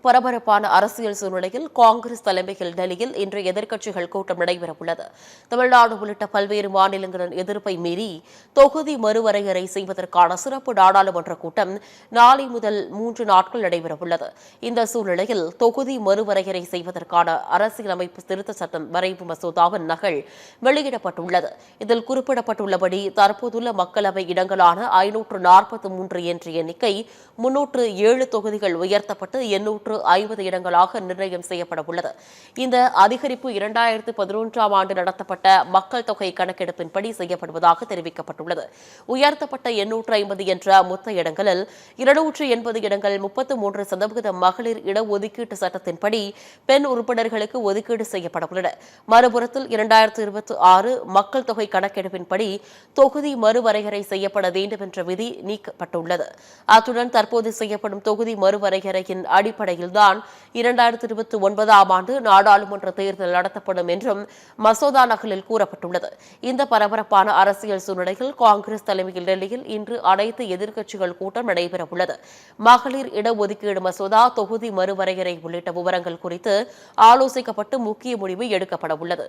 பரபரப்பான அரசியல் சூழ்நிலையில் காங்கிரஸ் தலைமையில் டெல்லியில் இன்று எதிர்க்கட்சிகள் கூட்டம் நடைபெறவுள்ளது. தமிழ்நாடு உள்ளிட்ட பல்வேறு மாநிலங்களின் எதிர்ப்பை மீறி தொகுதி மறுவரையறை செய்வதற்கான சிறப்பு நாடாளுமன்ற கூட்டம் நாளை முதல் 3 நாட்கள் நடைபெறவுள்ளது. இந்த சூழ்நிலையில் தொகுதி மறுவரையறை செய்வதற்கான அரசியலமைப்பு திருத்த சட்டம் வரைவு மசோதாவின் நகல் வெளியிடப்பட்டுள்ளது. இதில் குறிப்பிடப்பட்டுள்ளபடி தற்போதுள்ள மக்களவை இடங்களான 543 என்ற எண்ணிக்கை 307 தொகுதிகள் உயர்த்தப்பட்டு 850 இடங்களாக நிர்ணயம் செய்யப்பட உள்ளது. இந்த அதிகரிப்பு 2011ஆம் ஆண்டு நடத்தப்பட்ட மக்கள் தொகை கணக்கெடுப்பின்படி செய்யப்படுவதாக தெரிவிக்கப்பட்டுள்ளது. உயர்த்தப்பட்ட 850 என்ற மொத்த இடங்களில் 280 இடங்கள் 33% மகளிர் இடஒதுக்கீட்டு சட்டத்தின்படி பெண் உறுப்பினர்களுக்கு ஒதுக்கீடு செய்யப்பட உள்ளன. மறுபுறத்தில் 2026 மக்கள் தொகை கணக்கெடுப்பின்படி தொகுதி மறுவரையறை செய்யப்பட வேண்டும் என்ற விதி நீக்கப்பட்டுள்ளது. அத்துடன் தற்போது செய்யப்படும் தொகுதி மறுவரையறையின் அடிப்படையில்தான் 2029ஆம் ஆண்டு நாடாளுமன்ற தேர்தல் நடத்தப்படும் என்றும் மசோதா நகலில் கூறப்பட்டுள்ளது. இந்த பரபரப்பான அரசியல் சூழ்நிலையில் காங்கிரஸ் தலைமையில் டெல்லியில் இன்று அனைத்து எதிர்க்கட்சிகள் கூட்டம் நடைபெறவுள்ளது. மகளிர் இடஒதுக்கீடு மசோதா, தொகுதி மறுவரையறை உள்ளிட்ட விவரங்கள் குறித்து ஆலோசிக்கப்பட்டு முக்கிய முடிவு எடுக்கப்பட உள்ளது.